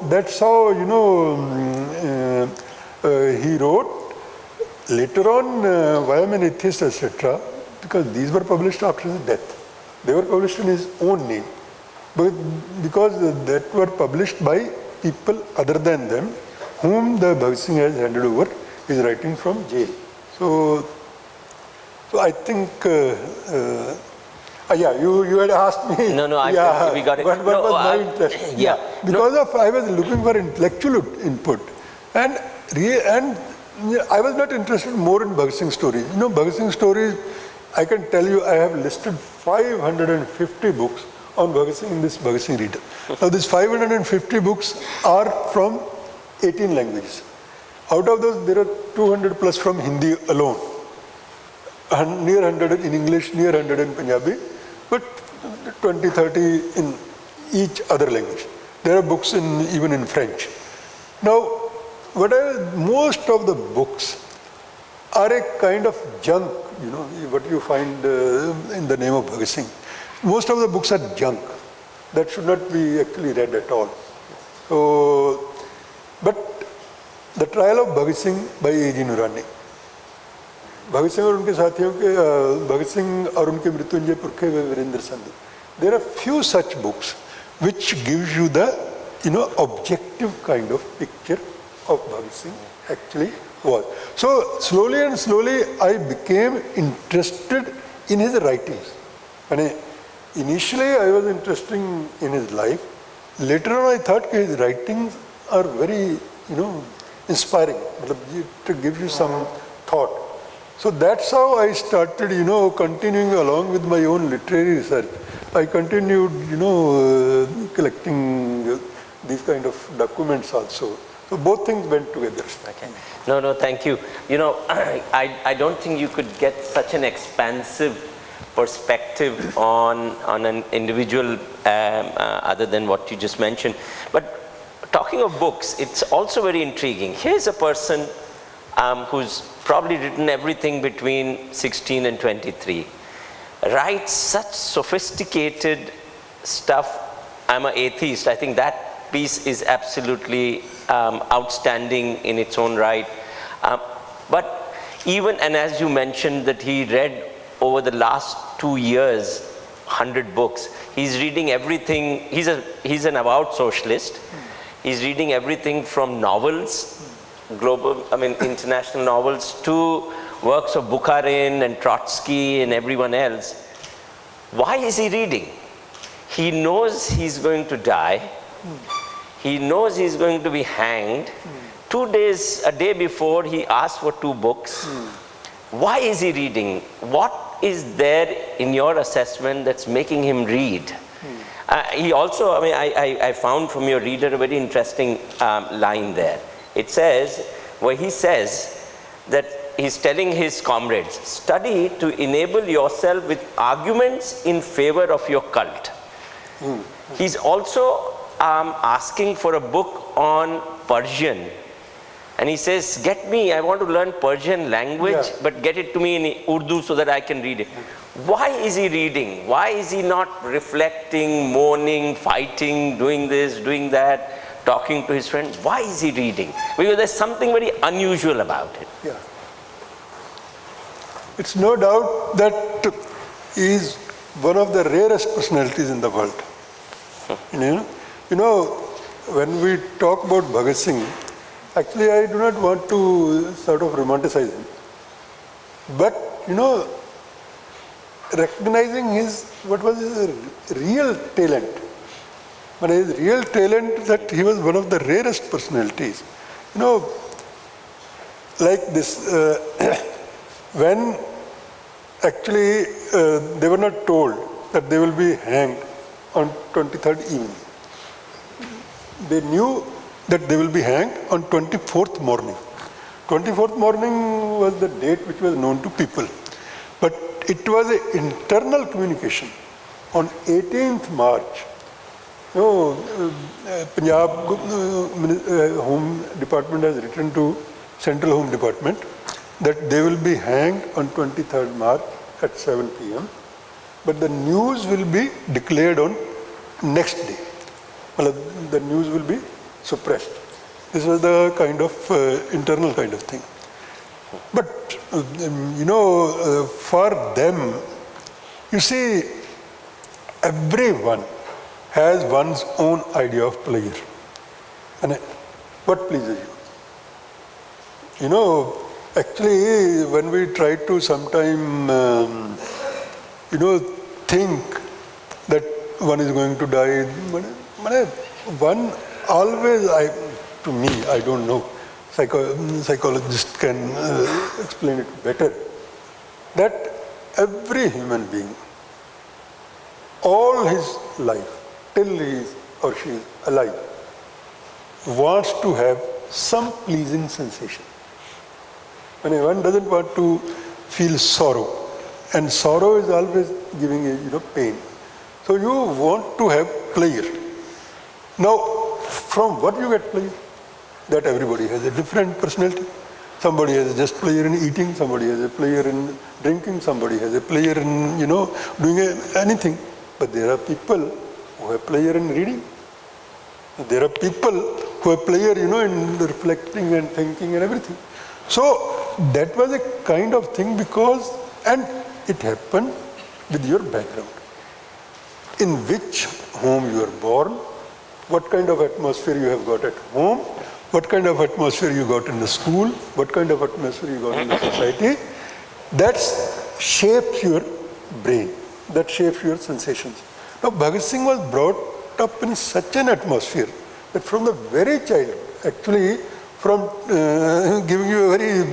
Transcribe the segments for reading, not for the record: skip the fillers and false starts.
that's how, he wrote. Later on, Why I'm an Atheist, etc., because these were published after his death. They were published in his own name. But because that were published by people other than them, whom the Bhagat Singh has handed over his writing from jail. So I think, you had asked me. No, we got it. What was my interest? Yeah. Because I was looking for intellectual input. And I was not interested more in Bhagat Singh stories. Bhagat Singh stories, I can tell you, I have listed 550 books on Bhagat Singh in this Bhagat Singh Reader. Now, these 550 books are from 18 languages. Out of those, there are 200 plus from Hindi alone. And near 100 in English, near 100 in Punjabi, but 20, 30 in each other language. There are books even in French. Now, most of the books are a kind of junk, what you find in the name of Bhagat Singh. Most of the books are junk that should not be actually read at all. So, but The Trial of Bhagat Singh by A.G. Nurani. Bhagat Singh और उनके साथियों के भगत सिंह और उनके मृत्युंजय पुरखे Virendra Sandhu. There are few such books which gives you the objective kind of picture of Bhagat Singh actually was. So slowly and slowly I became interested in his writings. And initially I was interested in his life. Later on I thought his writings are very inspiring. It gives you some thought. So that's how I started, continuing along with my own literary research. I continued, collecting these kind of documents also. So both things went together. Okay. No, thank you. I don't think you could get such an expansive perspective on an individual other than what you just mentioned. But talking of books, it's also very intriguing. Here's a person who's probably written everything between 16 and 23, writes such sophisticated stuff. I'm an atheist. I think that piece is absolutely outstanding in its own right. But even, and as you mentioned that he read over the last 2 years 100 books, he's reading everything. He's an avowed socialist. He's reading everything from novels, international novels, to works of Bukharin and Trotsky and everyone else. Why is he reading? He knows he's going to die. He knows he's going to be hanged. A day before, he asked for 2 books. Why is he reading? What is there in your assessment that's making him read? He also, I found from your reader a very interesting line there. It says, where he says that he's telling his comrades, study to enable yourself with arguments in favor of your cult. He's also asking for a book on Persian. And he says, I want to learn Persian language, but get it to me in Urdu so that I can read it. Why is he reading? Why is he not reflecting, mourning, fighting, doing this, doing that? Talking to his friend, why is he reading? Because there's something very unusual about it. Yeah. It's no doubt that he is one of the rarest personalities in the world. When we talk about Bhagat Singh, actually I do not want to sort of romanticize him. But, recognizing what was his real talent. But his real talent, that he was one of the rarest personalities. Like this, when actually they were not told that they will be hanged on 23rd evening. They knew that they will be hanged on 24th morning. 24th morning was the date which was known to people. But it was an internal communication. On 18th March, Punjab Home Department has written to Central Home Department that they will be hanged on 23rd March at 7 p.m. But the news will be declared on next day. The news will be suppressed. This was the kind of internal kind of thing. But, for them, you see, everyone has one's own idea of pleasure. And what pleases you? Actually, when we try to sometime, think that one is going to die, one always, to me, I don't know, psychologist can explain it better, that every human being, all his life, till he is or she is alive, wants to have some pleasing sensation. And one doesn't want to feel sorrow, and sorrow is always giving you pain. So you want to have pleasure. Now, from what you get pleasure? That everybody has a different personality. Somebody has just pleasure in eating, somebody has a pleasure in drinking, somebody has a pleasure in, doing anything. But there are people who have pleasure in reading. There are people who have pleasure, in reflecting and thinking and everything. So that was a kind of thing and it happened with your background. In which home you are born, what kind of atmosphere you have got at home, what kind of atmosphere you got in the school, what kind of atmosphere you got in the society, that shapes your brain, that shapes your sensations. Now, Bhagat Singh was brought up in such an atmosphere that from the very child, actually, from giving you a very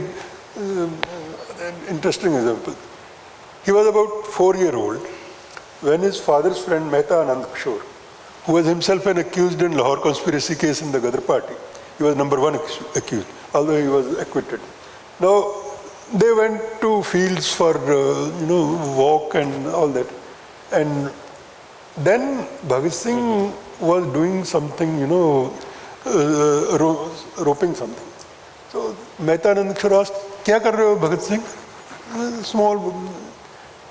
interesting example, he was about 4-year-old when his father's friend Mehta Anand Kishore, who was himself an accused in Lahore conspiracy case in the Ghadar party, he was number 1 accused, although he was acquitted. Now, they went to fields for, walk and all that. And then Bhagat Singh was doing something, roping something. So, Mehta Anand Kishore asked, "Kya kar rahe ho, Bhagat Singh?" Small.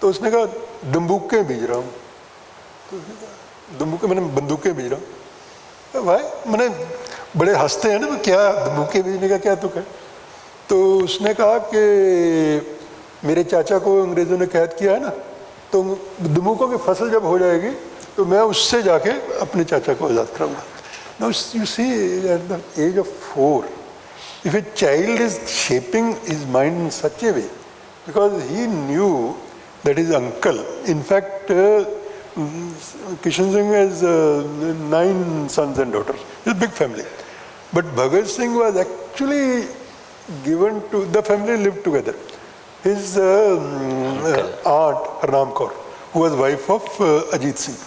तो उसने कहा, "बंदूकें बीज रहा हूँ." मैंने बंदूकें बीज रहा हूँ। भाई, मैंने बड़े हंसते हैं ना, क्या बंदूकें बीजने का क्या तुक है? तो उसने कहा कि मेरे चाचा को अंग्रेजों ने कैद किया है ना, तो बंदूकों की फसल जब हो जाएगी तो मैं उससे जाके अपने चाचा को आज़ाद कराऊंगा. Now you see, at the age of 4, if a child is shaping his mind in such a way, because he knew that his uncle, in fact, Kishan Singh has 9 sons and daughters. It's a big family. But Bhagat Singh was actually given to, the family lived together. His aunt, Harnam Kaur, who was wife of Ajit Singh,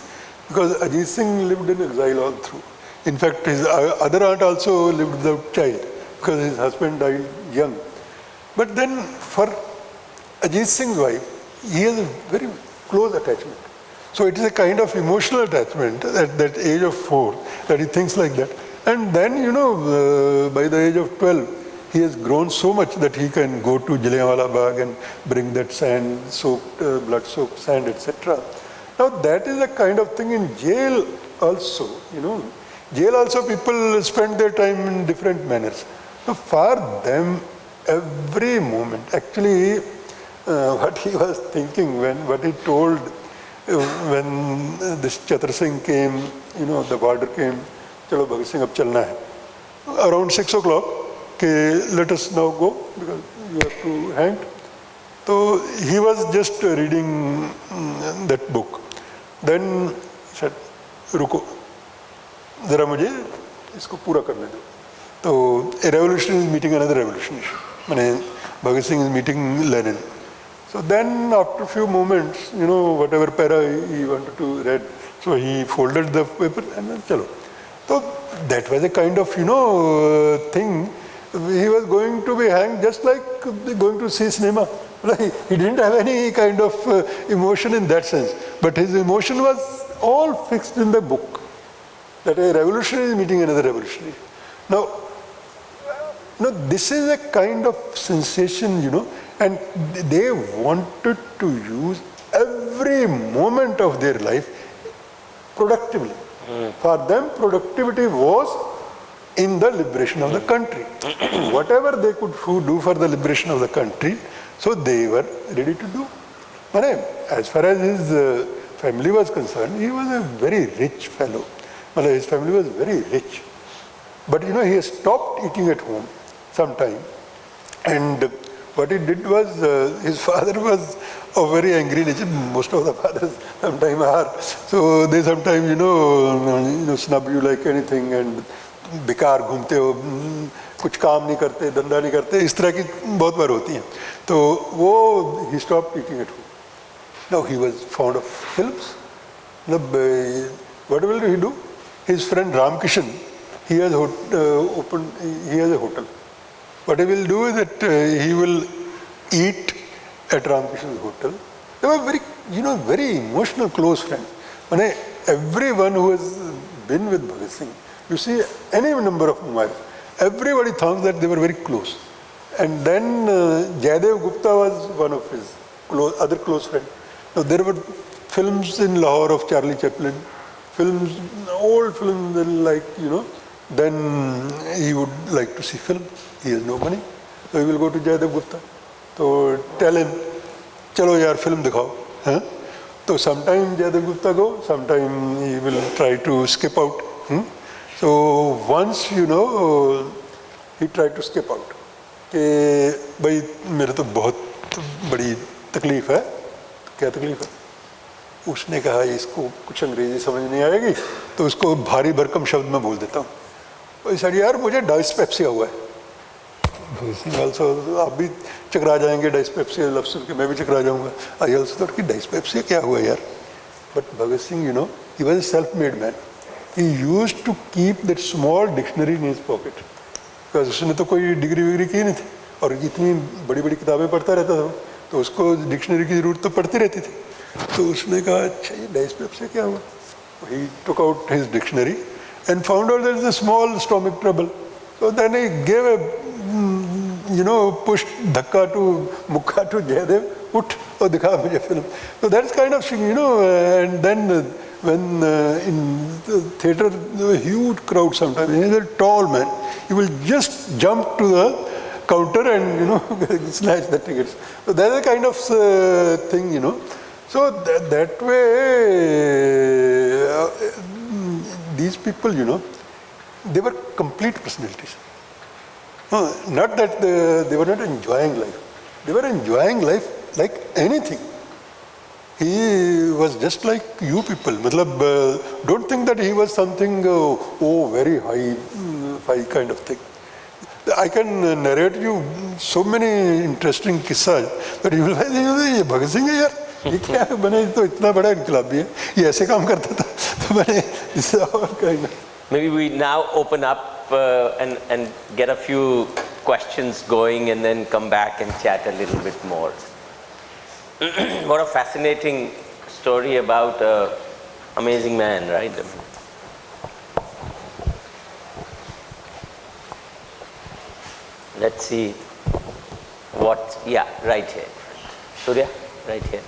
because Ajit Singh lived in exile all through. In fact, his other aunt also lived without child, because his husband died young. But then for Ajit Singh's wife, he has a very close attachment. So it is a kind of emotional attachment at that age of 4 that he thinks like that. And then, by the age of 12, he has grown so much that he can go to Jallianwala Bagh and bring that sand, soaked, blood-soaked sand, etc. Now that is a kind of thing in jail also, Jail also people spend their time in different manners. So for them, every moment, actually, what he was thinking what he told when this Chhattar Singh came, the border came, chalo Bhagat Singh ab chalna hai. Around 6 o'clock, let us now go because you have to hang. So he was just reading that book. Then he said, रुको, जरा मुझे इसको पूरा करने दो. तो a revolutionary is meeting another revolutionary. माने Bhagat Singh is meeting Lenin. So then after a few moments, whatever para he wanted to read, so he folded the paper and then chalo. So that was a kind of, thing. He was going to be hanged just like going to see cinema. Like, he didn't have any kind of emotion in that sense. But his emotion was all fixed in the book. That a revolutionary is meeting another revolutionary. Now, this is a kind of sensation, and they wanted to use every moment of their life productively. For them, productivity was in the liberation of the country. Whatever they could do for the liberation of the country, so they were ready to do. As far as his family was concerned, he was a very rich fellow. His family was very rich. But he stopped eating at home sometime. And what he did was, his father was of very angry nature. Most of the fathers sometimes are. So they sometimes, snub you like anything and बेकार घूमते हो, कुछ काम नहीं करते, धंधा नहीं करते, इस तरह की बहुत बार होती हैं. तो वो he stopped eating at home. Now he was fond of films. What will he do? His friend Ramkishan, he has a hotel. What he will do is that he will eat at Ramkishan's hotel. They were very emotional, close friends. Everyone who has been with Bhagat Singh, you see any number of movies, everybody thought that they were very close. And then Jaidev Gupta was one of his other close friends. Now, there were films in Lahore of Charlie Chaplin, old films, then he would like to see film. He has no money, so he will go to Jaidev Gupta. So tell him, chalo yaar, film dikhao. So sometime Jaidev Gupta go, sometime he will try to skip out. So once, he tried to skip out. कि भाई मेरे तो बहुत बड़ी तकलीफ है. क्या तकलीफ है? उसने कहा इसको कुछ अंग्रेजी समझ नहीं आएगी तो उसको भारी भरकम शब्द में बोल देता हूँ. ऐसा यार मुझे डायस्पेप्सिया हुआ है. आप भी चकरा जाएंगे डायस्पेप्सिया लफ्ज़ सुन के, मैं भी चकरा जाऊँगा. आई ऑल्सो थॉट कि डायस्पेप्सिया क्या हुआ यार. But Bhagat Singh he was a self-made man. He used to keep that small dictionary in his pocket. Because उसने तो कोई डिग्री विग्री की नहीं थी और इतनी बड़ी बड़ी किताबें पढ़ता रहता था, तो उसको डिक्शनरी की ज़रूरत तो पड़ती रहती थी. तो उसने कहा अच्छा ये डायस्पेप्सिया क्या हुआ. He took out his dictionary and found out there is a small stomach trouble. So then he gave a push धक्का to मुक्का to Jaidev, उठ और दिखा मुझे film. So that's kind of and then when in the theatre there was a huge crowd sometimes. He is a tall man. He will just jump to the counter and snatch the tickets. So that's a kind of thing. So that way these people they were complete personalities. Not that they were not enjoying life. They were enjoying life like anything. He was just like you people. Don't think that he was something very high kind of thing. I can narrate you so many interesting kissas that you will say, ये भगत सिंह है यार, ये क्या है, मैंने तो इतना बड़ा इनकलाबी है, ये ऐसे काम करता था, तो मैंने इससे और कहना. Maybe we now open up and get a few questions going and then come back and chat a little bit more. What a fascinating story about an amazing man, right? Let's see right here. Surya, right here.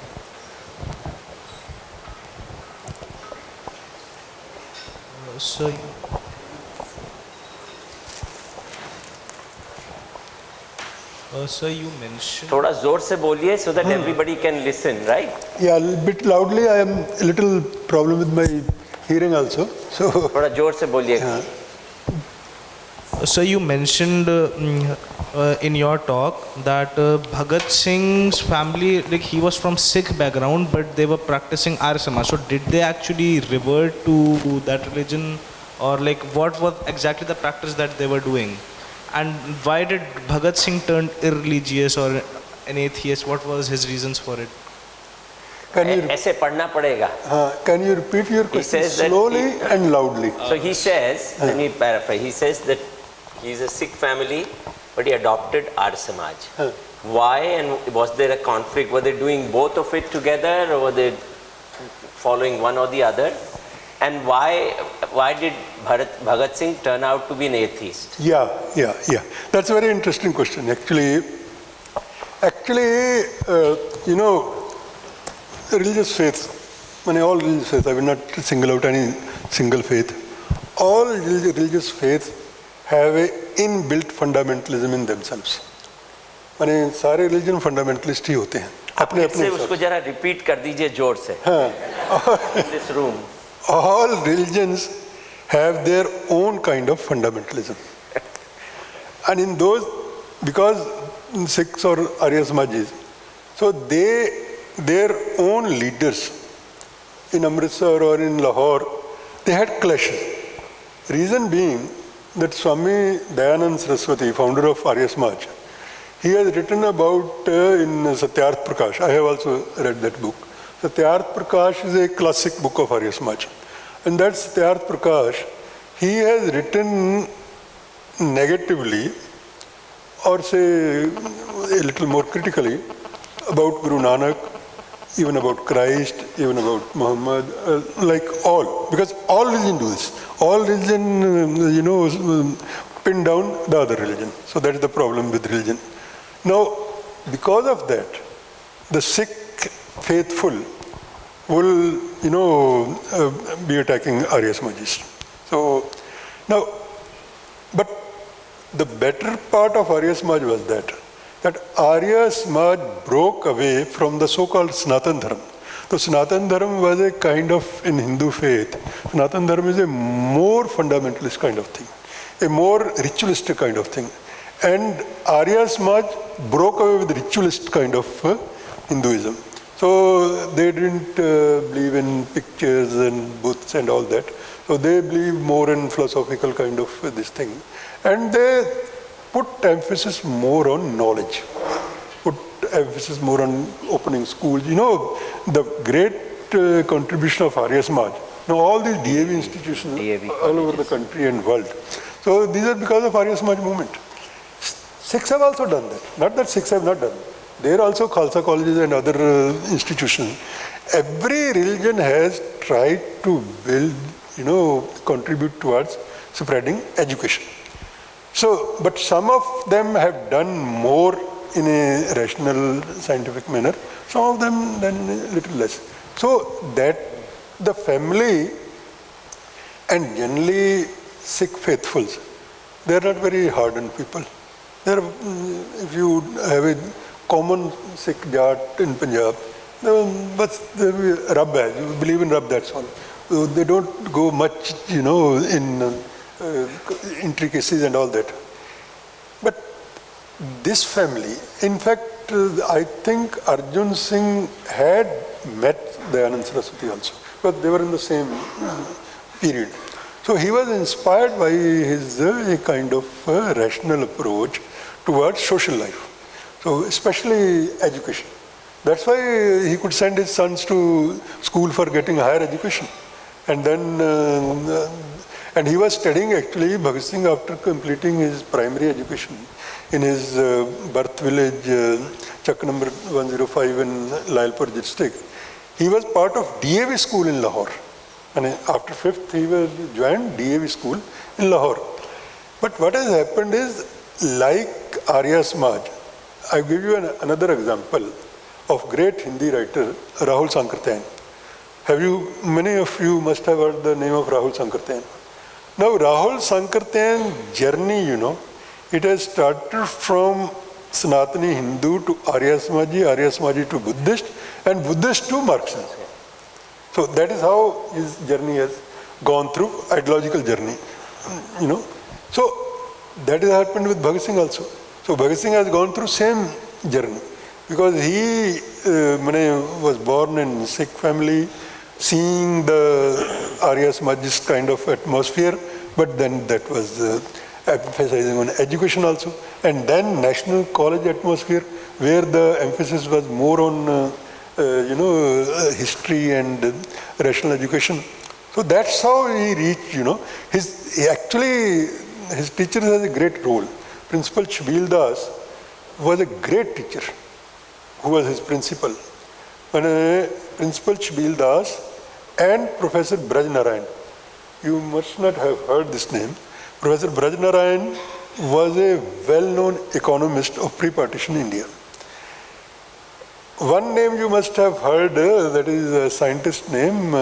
Sir, you mentioned... थोड़ा जोर से बोलिए so that everybody can listen, right? Yeah, a bit loudly. I am a little problem with my hearing also. So थोड़ा जोर से बोलिए. Sir, you mentioned in your talk that Bhagat Singh's family, he was from Sikh background, but they were practicing Arya Samaj. So did they actually revert to that religion, or what was exactly the practice that they were doing? And why did Bhagat Singh turn irreligious or an atheist? What was his reasons for it? ऐसे पढ़ना पड़ेगा. Can you repeat your question slowly and loudly? So he says, let me paraphrase. He says that he's a Sikh family, but he adopted Arya Samaj. Why, and was there a conflict? Were they doing both of it together, or were they following one or the other? And why did Bhagat Singh turn out to be an atheist? Yeah. That's a very interesting question. Actually, religious faith, all religious faith, I will not single out any single faith. All religious faith have a inbuilt fundamentalism in themselves. माने सारे religion fundamentalist ही होते हैं अपने फिर से अपने उसको जरा रिपीट कर दीजिए जोर से in this room. all religions have their own kind of fundamentalism. And in those, because Sikhs or Arya Samajis, so their own leaders in Amritsar or in Lahore, they had clashes. Reason being that Swami Dayanand Saraswati, founder of Arya Samaj, he has written about in Satyarth Prakash. I have also read that book. Satyarth Prakash is a classic book of Arya Samaj. And that Satyarth Prakash, he has written negatively, or say a little more critically, about Guru Nanak, even about Christ, even about Muhammad, like all. Because all religion do this. All religion, pin down the other religion. So that is the problem with religion. Now, because of that, the Sikh faithful will, be attacking Arya Samajis. So, now, but the better part of Arya Samaj was that Arya Samaj broke away from the so-called Sanatan Dharma. So Sanatan Dharma was a kind of, in Hindu faith, Sanatan Dharma is a more fundamentalist kind of thing, a more ritualistic kind of thing. And Arya Samaj broke away with ritualist kind of Hinduism. So they didn't believe in pictures and booths and all that. So they believe more in philosophical kind of this thing. And they put emphasis more on knowledge, put emphasis more on opening schools. The great contribution of Arya Samaj, all these DAV institutions all over the country and world. So these are because of Arya Samaj movement. Sikhs have also done that. Not that Sikhs have not done. There are also Khalsa colleges and other institutions. Every religion has tried to build, contribute towards spreading education. So, but some of them have done more in a rational, scientific manner. Some of them done a little less. So that the family and generally Sikh faithfuls, they are not very hardened people. If you have a common Sikh Jat in Punjab, but Rab hai, you believe in Rab, that's all. So they don't go much, in intricacies and all that. But this family, in fact, I think Arjun Singh had met Dayanand Saraswati also, but they were in the same period. So he was inspired by his kind of rational approach towards social life. So especially education. That's why he could send his sons to school for getting higher education. And then, and he was studying actually Bhagat Singh after completing his primary education in his birth village, Chak number 105 in Lailpur district. He was part of DAV school in Lahore. And after 5th, he was joined DAV school in Lahore. But what has happened is, like Arya Samaj, I'll give you another example of great Hindi writer, Rahul Sankrityayan. Many of you must have heard the name of Rahul Sankrityayan. Now, Rahul Sankrityayan's journey, it has started from Sanatani Hindu to Arya Samaji to Buddhist, and Buddhist to Marxism. So that is how his journey has gone through, ideological journey, So that has happened with Bhagat Singh also. So Bhagat Singh has gone through same journey because he was born in Sikh family, seeing the Arya Samajist kind of atmosphere, but then that was emphasizing on education also, and then national college atmosphere where the emphasis was more on history and rational education. So that's how he reached, his teacher has a great role. Principal Chabil Das was a great teacher, who was his principal. And Principal Chabil Das and Professor Braj Narayan. You must not have heard this name. Professor Braj Narayan was a well-known economist of pre-partition India. One name you must have heard, that is a scientist name,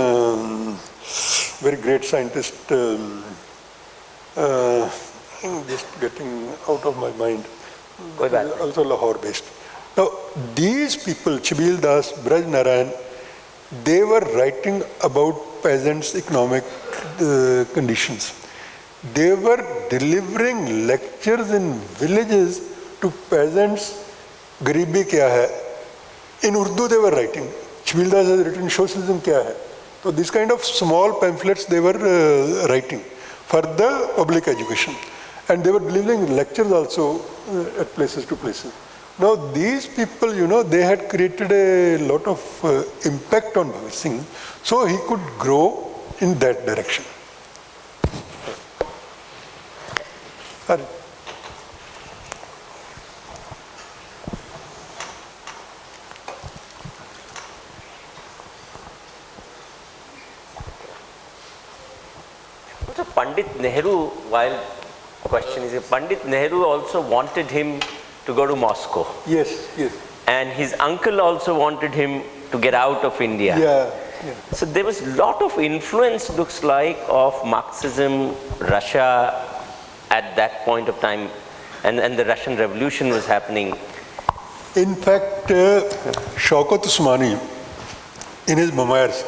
very great scientist, just getting out of my mind. Koi baat nahi. Also Lahore based. Now, these people, Chabil Das, Braj Narayan, they were writing about peasants' economic conditions. They were delivering lectures in villages to peasants, Garibi kya hai. In Urdu they were writing. Chabil Das has written socialism kya hai. So these kind of small pamphlets they were writing for the public education. And they were delivering lectures also at places to places. Now these people, they had created a lot of impact on Bhagat Singh, so he could grow in that direction. Sorry. So Pandit Nehru, while question is, Pandit Nehru also wanted him to go to Moscow. Yes, yes. And his uncle also wanted him to get out of India. Yeah, yeah. So there was a lot of influence, looks like, of Marxism, Russia at that point of time, and the Russian Revolution was happening. In fact, Shaukat Usmani, in his memoirs,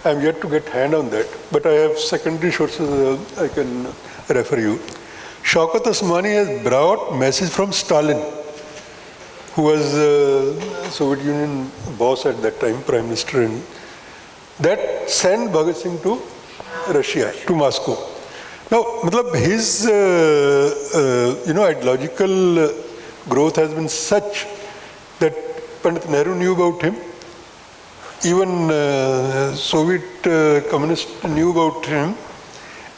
I am yet to get hand on that, but I have secondary sources I can refer you. Shaukat Usmani has brought message from Stalin, who was Soviet Union boss at that time, Prime Minister, and that sent Bhagat Singh to Russia, to Moscow. Now, his ideological growth has been such that Pandit Nehru knew about him. Even Soviet communists knew about him,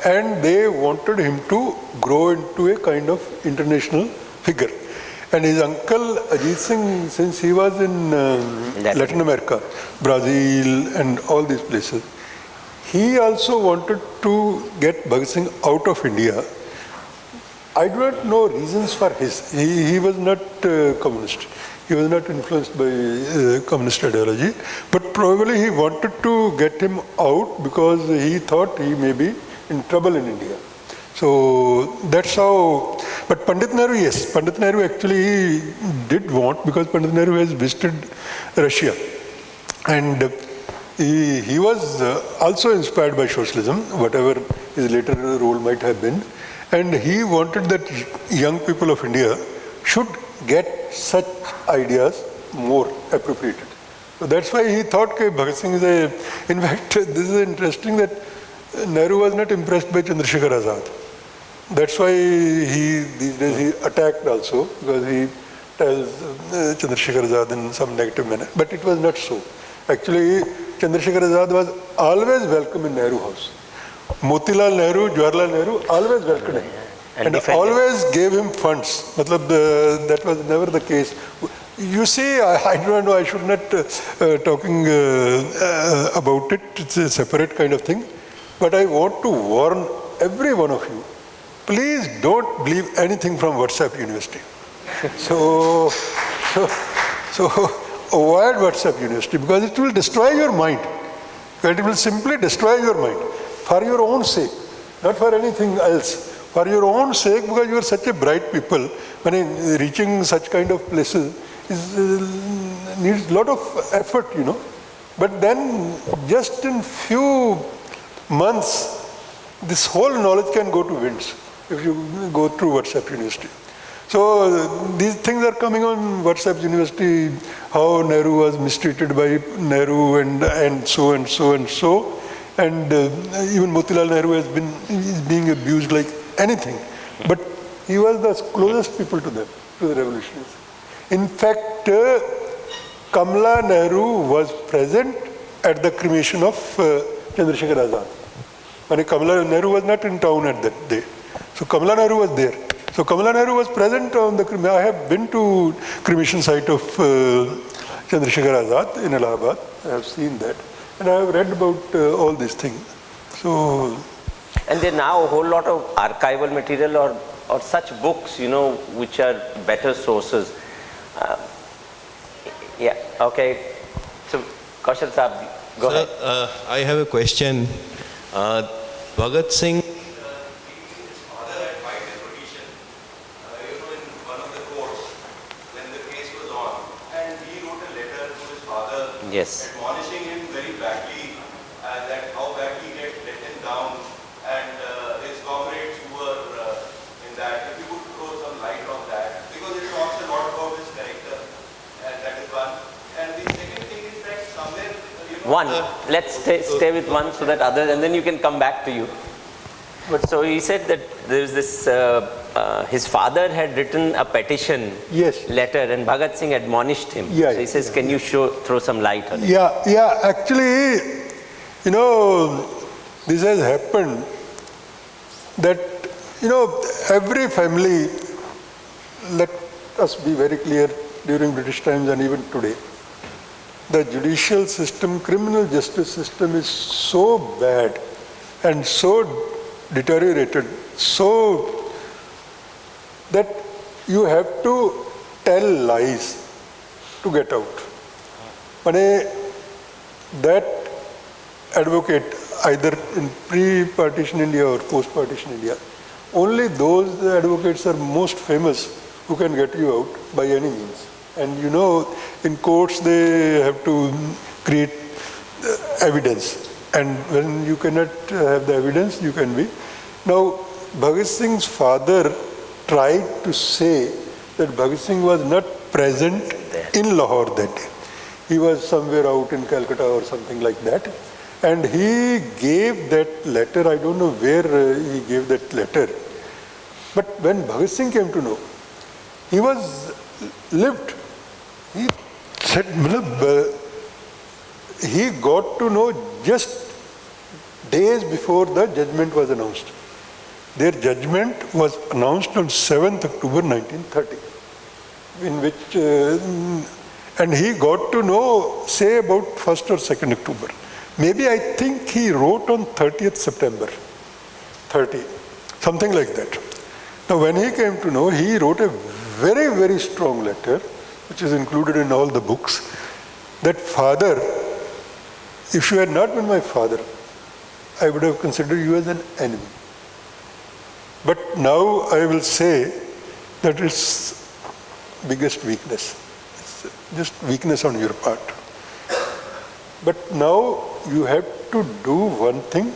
and they wanted him to grow into a kind of international figure. And his uncle Ajit Singh, since he was in Latin America, Brazil and all these places, he also wanted to get Bhagat Singh out of India. I do not know reasons for his. He was not communist. He was not influenced by communist ideology, but probably he wanted to get him out because he thought he may be in trouble in India. So that's how, but Pandit Nehru, yes, Pandit Nehru actually did want, because Pandit Nehru has visited Russia, and he was also inspired by socialism, whatever his later role might have been, and he wanted that young people of India should get such ideas more appropriated. So that's why he thought that Bhagat Singh is a, in fact, this is interesting that Nehru was not impressed by Chandrasekhar Azad. That's why these days he attacked also, because he tells Chandrasekhar Azad in some negative manner, but it was not so. Actually, Chandrasekhar Azad was always welcome in Nehru house. Motilal Nehru, Jawaharlal Nehru always welcomed him. And always gave him funds. That was never the case. You see, I don't know, I should not talking about it. It's a separate kind of thing. But I want to warn every one of you, please don't believe anything from WhatsApp University. So avoid WhatsApp University, because it will destroy your mind. It will simply destroy your mind for your own sake, not for anything else. For your own sake, because you are such a bright people, when reaching such kind of places needs a lot of effort, But then, just in few months, this whole knowledge can go to winds if you go through WhatsApp University. So these things are coming on WhatsApp University, how Nehru was mistreated by Nehru and so and so and so. And even Motilal Nehru is being abused like anything. But he was the closest people to them, to the revolutionaries. In fact, Kamala Nehru was present at the cremation of Chandrasekhar Azad. When Kamala Nehru was not in town at that day. So Kamala Nehru was there. So Kamala Nehru was present on the cremation. I have been to cremation site of Chandrasekhar Azad in Allahabad. I have seen that. And I have read about all these things. So, and there now a whole lot of archival material or such books, which are better sources. Yeah, okay. So, Kaushal Saab, go ahead. I have a question. Bhagat Singh, Yes. admonishing him very badly, that how badly he get written down, and his comrades who were in that. If you could throw some light on that, because it talks a lot about his character, and that is one. And the second thing is that somewhere, One. Let's stay with one so that others, and then you can come back to you. So he said that there's this, his father had written a petition Yes. letter and Bhagat Singh admonished him. Yeah, So he says, can you throw some light on it? Yeah, actually, this has happened that, every family, let us be very clear, during British times and even today, the judicial system, criminal justice system is so bad and so deteriorated, so that you have to tell lies to get out. That advocate, either in pre-partition India or post-partition India, only those advocates are most famous who can get you out by any means. And in courts they have to create evidence. And when you cannot have the evidence, you can be. Now, Bhagat Singh's father tried to say that Bhagat Singh was not present in Lahore that day. He was somewhere out in Calcutta or something like that. And he gave that letter, I don't know where he gave that letter. But when Bhagat Singh came to know, he was lived. He said, he got to know just days before the judgment was announced. Their judgment was announced on 7th October 1930, in which, and he got to know, say about 1st or 2nd October. Maybe I think he wrote on 30th September, 30, something like that. Now when he came to know, he wrote a very, very strong letter, which is included in all the books, that father, if you had not been my father, I would have considered you as an enemy. But now I will say that it's biggest weakness. It's just weakness on your part. But now you have to do one thing.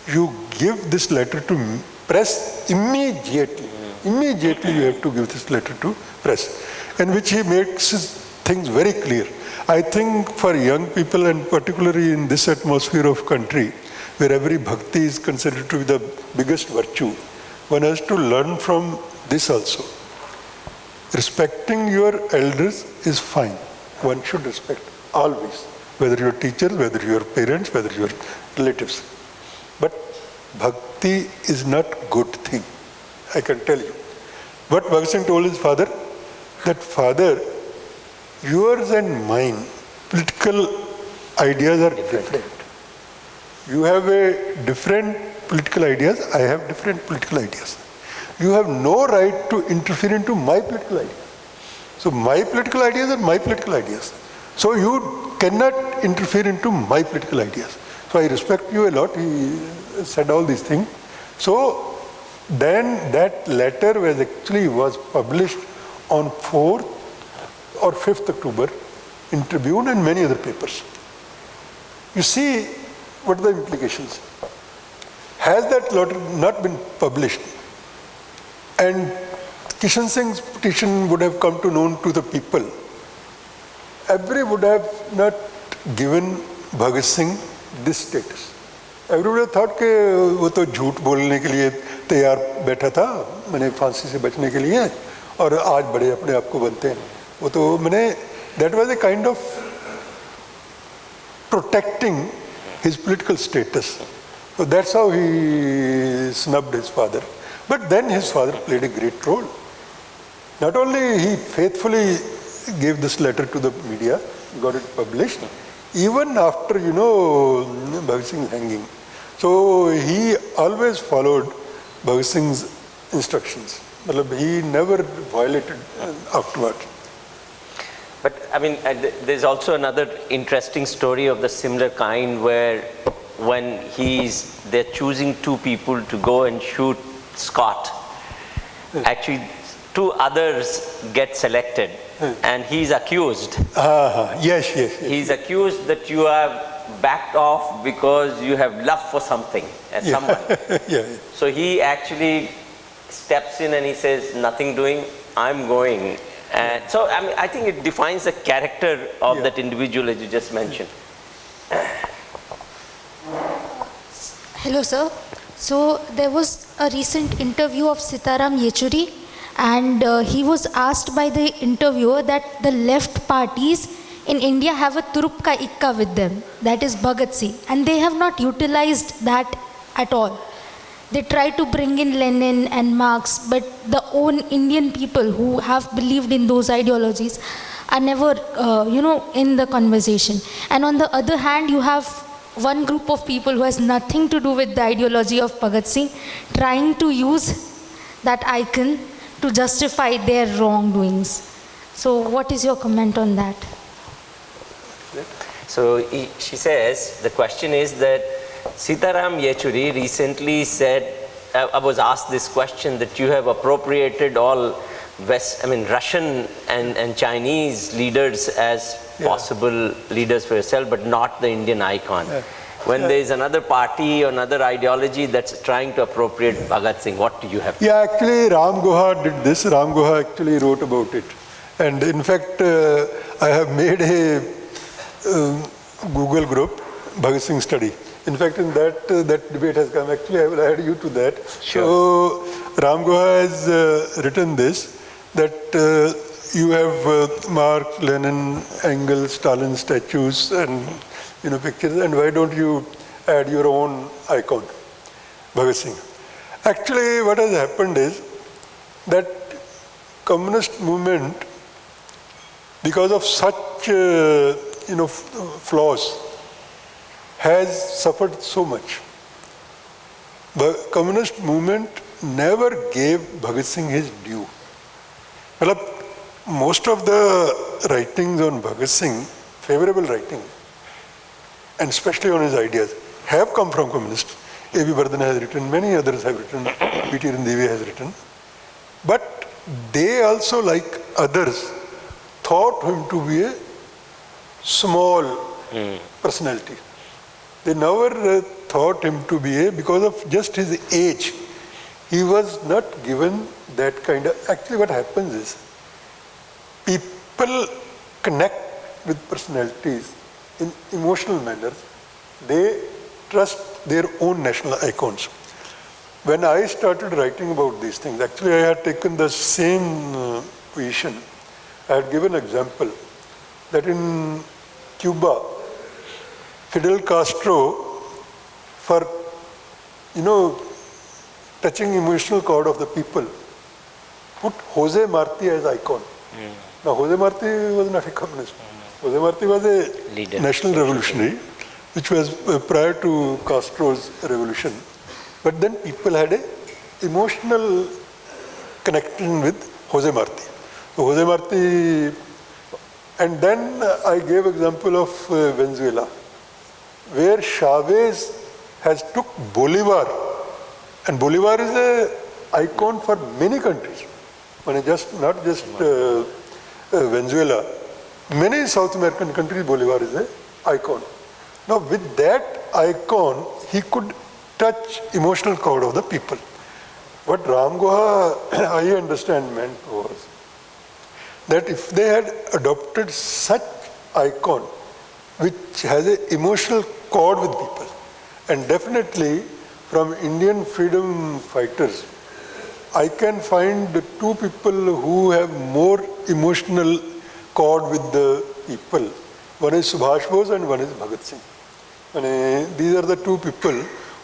You give this letter to press immediately. Immediately you have to give this letter to press, in which he makes things very clear. I think for young people, and particularly in this atmosphere of country, where every bhakti is considered to be the biggest virtue, one has to learn from this also. Respecting your elders is fine. One should respect always, whether your teachers, whether your parents, whether your relatives. But bhakti is not good thing, I can tell you. What Bhagat Singh told his father, that father, yours and mine, political ideas are different. You have a different political ideas, I have different political ideas. You have no right to interfere into my political ideas. So my political ideas are my political ideas. So you cannot interfere into my political ideas. So I respect you a lot. He said all these things. So then that letter was published on 4th or 5th October in Tribune and many other papers. You see what are the implications. Has that letter not been published, and Kishan Singh's petition would have come to known to the people, everybody would have not given Bhagat Singh this status. Everybody would have thought कि वो तो झूठ बोलने के लिए तैयार बैठा था, मैंने फांसी से बचने के लिए, और आज बड़े अपने आप को बनते हैं. वो तो मैंने, that was a kind of protecting his political status. So that's how he snubbed his father. But then his father played a great role. Not only he faithfully gave this letter to the media, got it published, even after, Bhagat Singh's hanging. So he always followed Bhagat Singh's instructions. He never violated afterward. But I mean, there's also another interesting story of the similar kind where when they're choosing two people to go and shoot Scott. Actually, two others get selected, and he's accused. Yes, yes, yes. He's accused that you have backed off because you have love for something, someone. Yeah. So he actually steps in and he says, nothing doing, I'm going. And so, I mean, I think it defines the character of that individual, as you just mentioned. Hello, sir. So there was a recent interview of Sitaram Yechury, and he was asked by the interviewer that the left parties in India have a Turup ka Ikka with them, that is Bhagat Singh, and they have not utilized that at all. They try to bring in Lenin and Marx, but the own Indian people who have believed in those ideologies are never, in the conversation. And on the other hand, you have one group of people who has nothing to do with the ideology of Bhagat Singh, trying to use that icon to justify their wrongdoings. So what is your comment on that? So she says, the question is that Sitaram Yechury recently said, I was asked this question, that you have appropriated all Russian and Chinese leaders as possible leaders for yourself, but not the Indian icon. When there is another party or another ideology that's trying to appropriate Bhagat Singh, what do you have? Yeah, actually Ram Guha did this. Ram Guha actually wrote about it. And in fact, I have made a Google group, Bhagat Singh study. In fact, in that debate has come. Actually, I will add you to that. Sure. So Ram Guha has written this, that you have Marx, Lenin, Engels, Stalin statues and pictures, and why don't you add your own icon, Bhagat Singh? Actually, what has happened is that communist movement, because of such flaws, has suffered so much. The communist movement never gave Bhagat Singh his due. Well, most of the writings on Bhagat Singh, favorable writing, and especially on his ideas, have come from communists. A.B. Bardhan has written, many others have written, P.T. Randive has written. But they also, like others, thought him to be a small personality. They never thought him to be because of just his age. He was not given that kind of, actually what happens is, people connect with personalities in emotional manners. They trust their own national icons. When I started writing about these things, actually I had taken the same position. I had given an example that in Cuba, Fidel Castro, for touching emotional chord of the people, put Jose Marti as icon. Now Jose Marti was not a communist. Jose Marti was a leader, national revolutionary, which was prior to Castro's revolution. But then people had an emotional connection with Jose Marti. So Jose Marti, and then I gave example of Venezuela, where Chavez has took Bolivar, and Bolivar is an icon for many countries. Not just Venezuela. Many South American countries, Bolivar is an icon. Now with that icon, he could touch emotional chord of the people. What Ram Guha, I understand, meant was that if they had adopted such icon, which has an emotional chord with people, and definitely from Indian freedom fighters, I can find two people who have more emotional chord with the people. One is Subhash Bose and one is Bhagat Singh. And these are the two people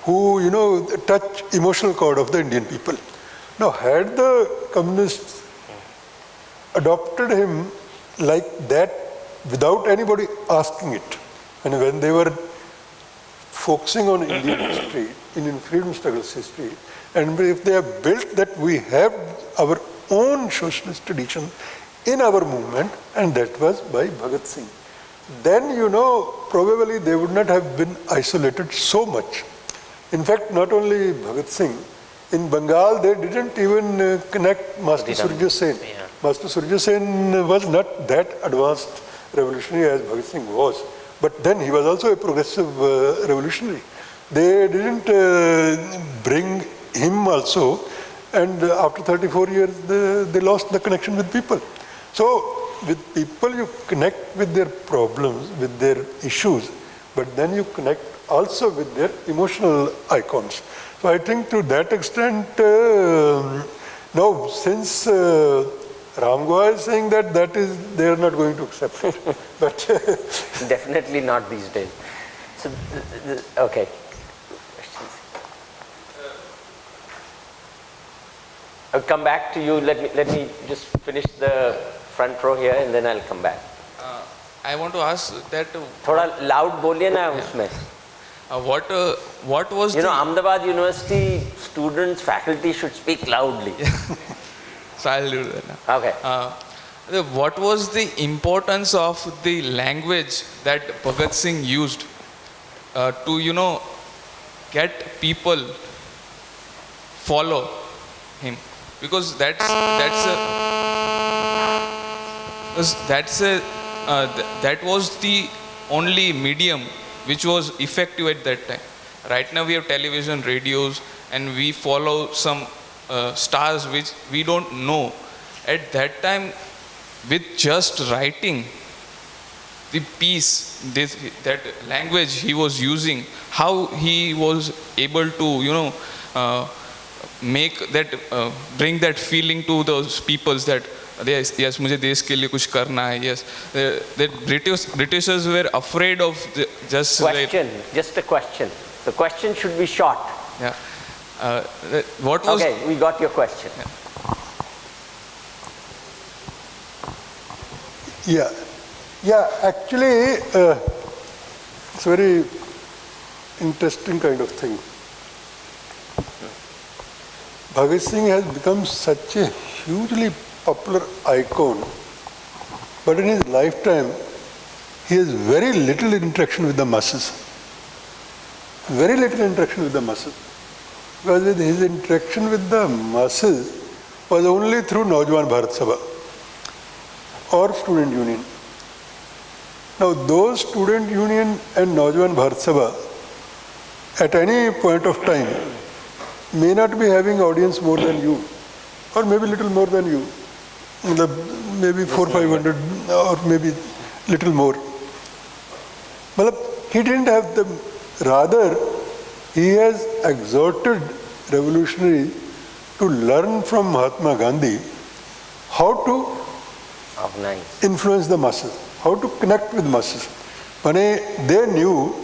who, touch emotional chord of the Indian people. Now, had the communists adopted him like that without anybody asking it, and when they were focusing on Indian history, Indian freedom struggles history, and if they have built that we have our own socialist tradition in our movement, and that was by Bhagat Singh, then probably they would not have been isolated so much. In fact, not only Bhagat Singh, In Bengal, they didn't even connect Master Didn't. Surya Sen. Yeah. Master Surya Sen was not that advanced revolutionary as Bhagat Singh was. But then he was also a progressive revolutionary. They didn't bring him also, and after 34 years, they lost the connection with people. So with people, you connect with their problems, with their issues, but then you connect also with their emotional icons. So I think to that extent, now since Ram Goa is saying that they are not going to accept it. But Definitely not these days. So, okay. I'll come back to you. Let me just finish the front row here, and then I'll come back. I want to ask that थोड़ा loud बोलिए ना उसमें. what was You know, the Ahmedabad University students, faculty should speak loudly. so I'll do that now. Okay. What was the importance of the language that Bhagat Singh used to get people follow him, because that was the only medium which was effective at that time. Right now we have television, radios, and we follow some stars which we don't know. At that time, with just writing the piece, that language he was using, how he was able to make that bring that feeling to those peoples that yes, मुझे देश के लिए कुछ करना है. Yes, the Britishers were afraid of just Question, just a question. The question should be short. yeah. What was Okay, we got your question. yeah, actually, it's a very interesting kind of thing. Bhagat Singh has become such a hugely popular icon, but in his lifetime, he has very little interaction with the masses. Very little interaction with the masses. Because his interaction with the masses was only through Naujawan Bharat Sabha or Student Union. Now, those Student Union and Naujawan Bharat Sabha, at any point of time, may not be having audience more than you, or maybe little more than you. Maybe 400-500 or maybe little more. But he didn't have them. Rather, he has exhorted revolutionaries to learn from Mahatma Gandhi how to Nice. influence the masses, how to connect with masses. When they knew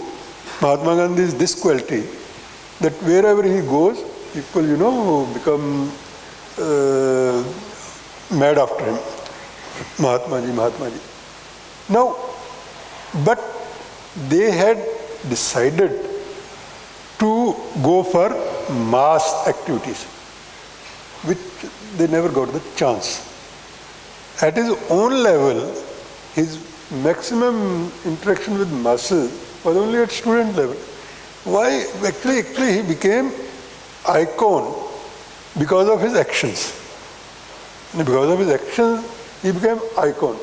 Mahatma Gandhi's this quality, that wherever he goes, people, become mad after him. Mahatma Ji. Now, but they had decided to go for mass activities, which they never got the chance. At his own level, his maximum interaction with masses was only at student level. Why? Actually he became icon because of his actions. And because of his actions, he became icon.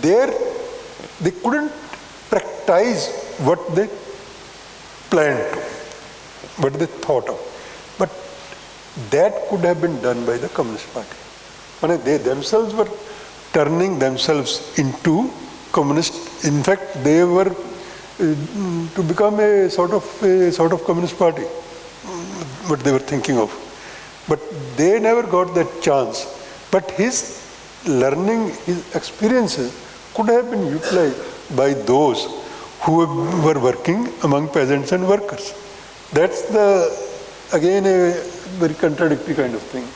There, they couldn't practice what they planned to, what they thought of. But that could have been done by the Communist Party. They themselves were turning themselves into communist. In fact, they were to become a sort of communist party, what they were thinking of. But they never got that chance. But his learning, his experiences could have been utilized by those who were working among peasants and workers. That's again a very contradictory kind of thing.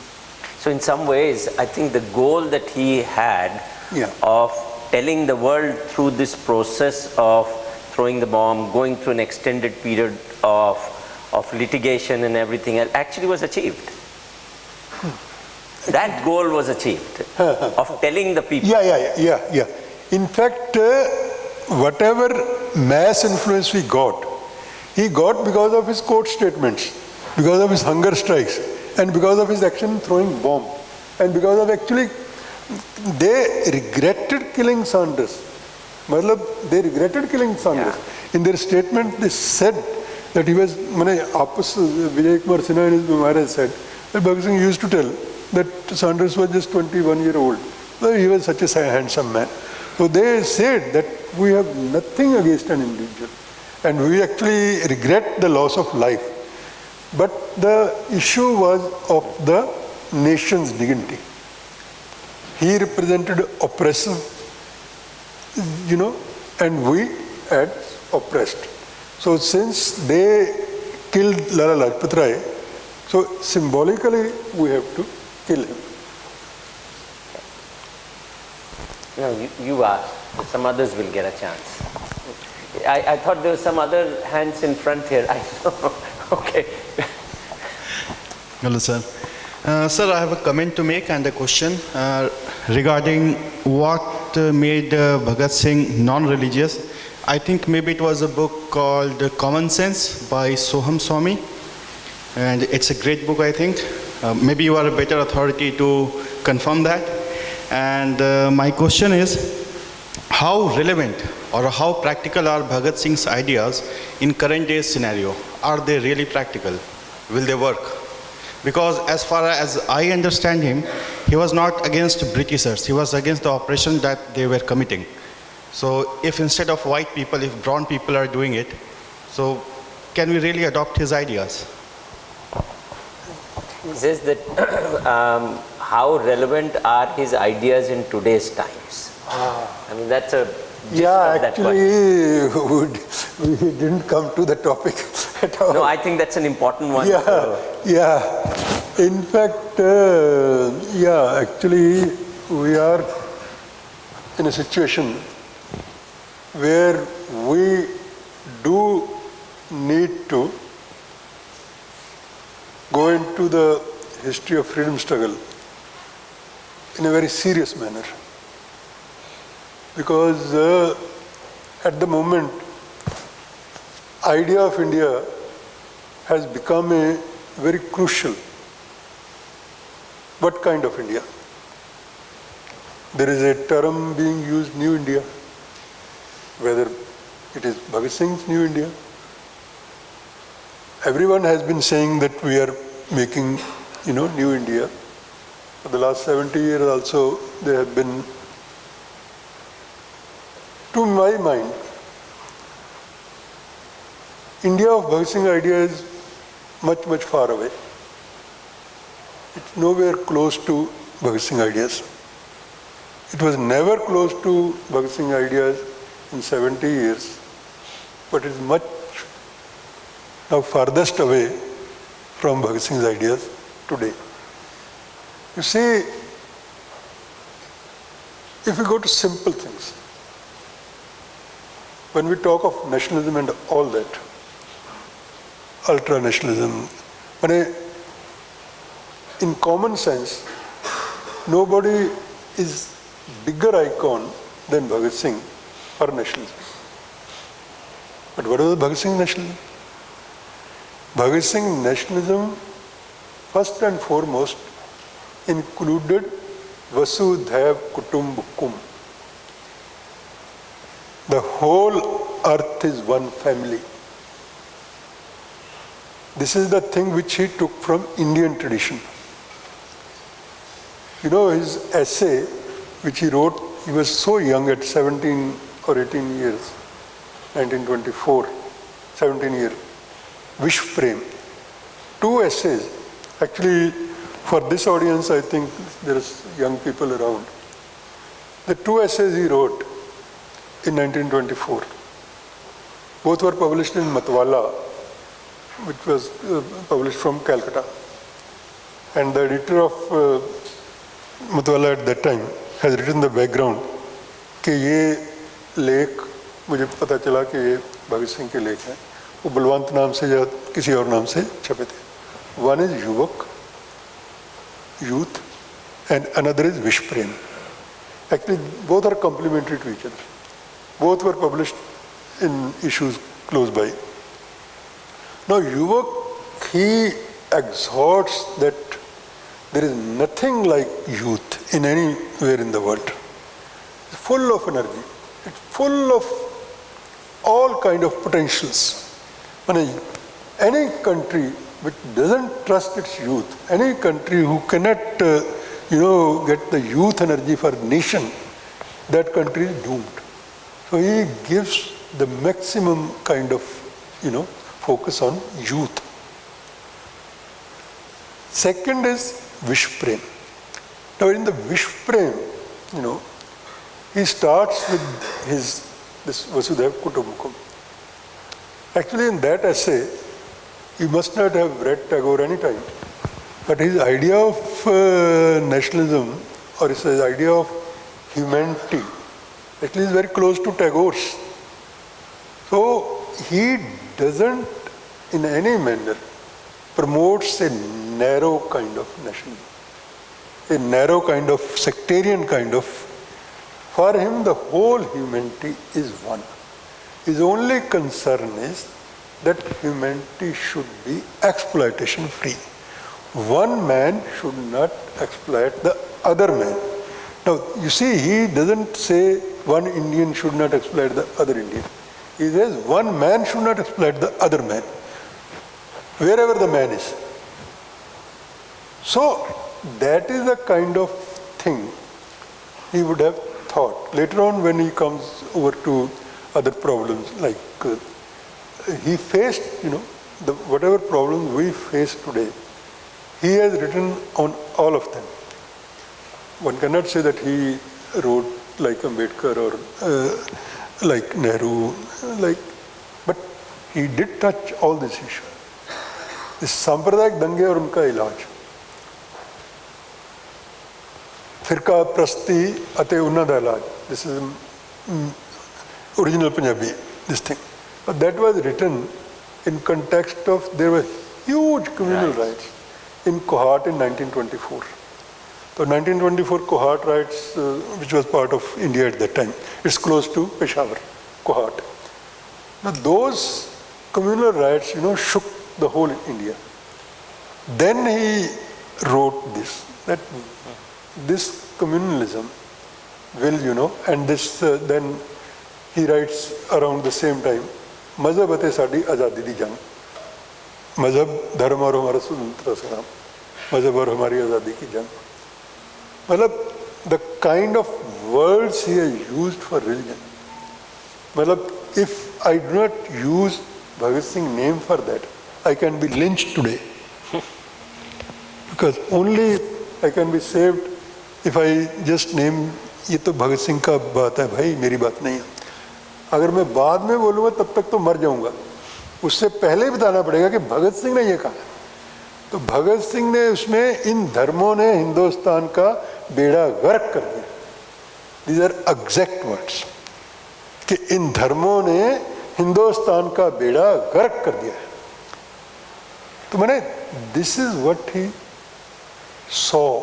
So in some ways, I think the goal that he had of telling the world through this process of throwing the bomb, going through an extended period of litigation and everything actually was achieved. That goal was achieved, of telling the people. Yeah. In fact, whatever mass influence we got, He got because of his court statements, because of his hunger strikes, and because of his action throwing bomb, and because of actually, they regretted killing Sanders. They regretted killing Sanders. In their statement, they said that he was, Vijay Kumar Sinha in his memoir said that Bhagat Singh used to tell that Sanders was just 21-year-old. So he was such a handsome man. So they said that we have nothing against an individual, and we actually regret the loss of life. But the issue was of the nation's dignity. He represented oppressive, and we had oppressed. So since they killed Lala Lajpat Rai, so symbolically we have to kill him. No, you asked. Some others will get a chance. I thought there were some other hands in front here. Okay. Hello, sir. Sir, I have a comment to make and a question regarding what made Bhagat Singh non-religious. I think maybe it was a book called Common Sense by Soham Swami, and it's a great book, I think. Maybe you are a better authority to confirm that. And my question is, how relevant or how practical are Bhagat Singh's ideas in current day scenario? Are they really practical? Will they work? Because as far as I understand him, he was not against Britishers. He was against the oppression that they were committing. So if instead of white people, if brown people are doing it, so can we really adopt his ideas? He says that how relevant are his ideas in today's times? I mean, that's a Actually, we didn't come to the topic at all. No, I think that's an important one. In fact, actually, we are in a situation where we do need to go into the history of freedom struggle in a very serious manner. Because at the moment, idea of India has become a very crucial. What kind of India? There is a term being used, New India, whether it is Bhagat Singh's New India. Everyone has been saying that we are making, New India. For the last 70 years also, there have been, to my mind, India of Bhagat Singh idea is much, much far away. It's nowhere close to Bhagat Singh ideas. It was never close to Bhagat Singh ideas in 70 years, but is much now farthest away from Bhagat Singh's ideas today. You see, if we go to simple things, when we talk of nationalism and all that, ultra-nationalism, in common sense, nobody is bigger icon than Bhagat Singh for nationalism. But what was Bhagat Singh nationalism? Bhagat Singh nationalism, first and foremost, included Vasudhaiv Kutumbakam. The whole earth is one family. This is the thing which he took from Indian tradition. His essay, which he wrote, he was so young at 17 or 18 years, 1924, 17 years, Vishw Prem. 2 essays. Actually, for this audience, I think there is young people around. The 2 essays he wrote in 1924. Both were published in Matwala, which was published from Calcutta. And the editor of Matwala at that time has written the background कि ये लेख मुझे पता चला कि ये भगत सिंह के लेख हैं, वो बलवंत नाम से या किसी और नाम से छपे थे. One is Yuvak, youth, and another is Vishw Prem. Actually, both are complementary to each other. Both were published in issues close by. Now, Yuvak, he exhorts that there is nothing like youth in anywhere in the world. It's full of energy. It's full of all kind of potentials. Any country which doesn't trust its youth, any country who cannot, get the youth energy for nation, that country is doomed. So he gives the maximum kind of, focus on youth. Second is wish prem. Now in the wish prem, he starts with this Vasudhaiva Kutumbakam. Actually in that essay, he must not have read Tagore any time. But his idea of nationalism, or his idea of humanity, actually is very close to Tagore's. So he doesn't in any manner promotes a narrow kind of nationalism, a narrow kind of sectarian kind of. For him, the whole humanity is one. His only concern is that humanity should be exploitation free. One man should not exploit the other man. Now, you see, he doesn't say one Indian should not exploit the other Indian. He says one man should not exploit the other man, wherever the man is. So, that is the kind of thing he would have thought. Later on, when he comes over to other problems, like he faced, whatever problems we face today, he has written on all of them. One cannot say that he wrote like Ambedkar or like Nehru, but he did touch all these issues. This सांप्रदायिक दंगे और उनका इलाज, फिरका प्रस्ती अते उन्हां दा इलाज. This is original Punjabi, this thing. But that was written in context of there were huge communal riots in Kohat in 1924. So 1924 Kohat riots, which was part of India at that time, it's close to Peshawar, Kohat. Now those communal riots, shook the whole India. Then he wrote this, that this communalism will, and this, then he writes around the same time, मजहब अते साडी आज़ादी दी जंग, मजहब धर्म और हमारा स्वतंत्रता संग्राम, मजहब और हमारी आज़ादी की जंग. मतलब the kind of words he has used for religion. मतलब if I do not use Bhagat Singh name for that, I can be lynched today. Because only I can be saved if I just name, ये तो भगत सिंह का बात है भाई, मेरी बात नहीं है. अगर मैं बाद में बोलूँगा तब तक तो मर जाऊँगा. उससे पहले ही बताना पड़ेगा कि भगत सिंह ने ये कहा. तो भगत सिंह ने उसमें इन धर्मों ने हिंदुस्तान का बेड़ा गर्क कर दिया. These are exact words. कि इन धर्मों ने हिंदुस्तान का बेड़ा गर्क कर दिया. तो मैंने this is what he saw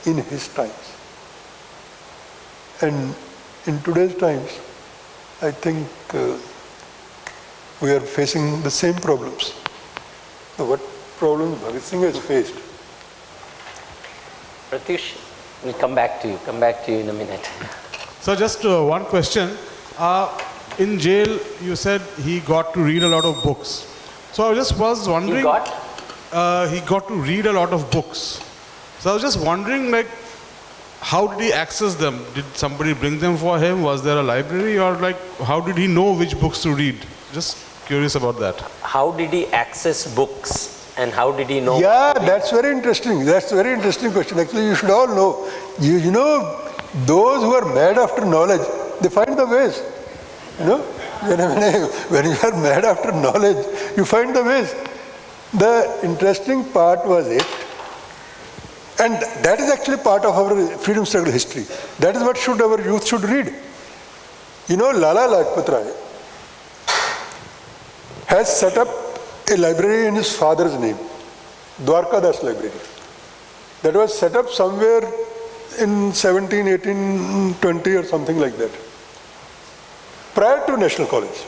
in his times. And in today's times, I think we are facing the same problems. So what problems Bhagat Singh has faced? Pratyush, we'll come back to you in a minute. So just one question. In jail, you said he got to read a lot of books. So I just was wondering. He got to read a lot of books. So I was just wondering, how did he access them? Did somebody bring them for him? Was there a library, or how did he know which books to read? Just curious about that. How did he access books, and how did he know? Yeah, that's very interesting. That's a very interesting question. Actually, you should all know. You know, those who are mad after knowledge, they find the ways. When you are mad after knowledge, you find the ways. The interesting part was it, and that is actually part of our freedom struggle history. That is what our youth should read. Lala Lajpat Rai has set up a library in his father's name, Dwarka Das Library. That was set up somewhere in 17, 18, 20 or something like that, prior to National College.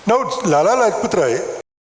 Now, Lala Lajpat Rai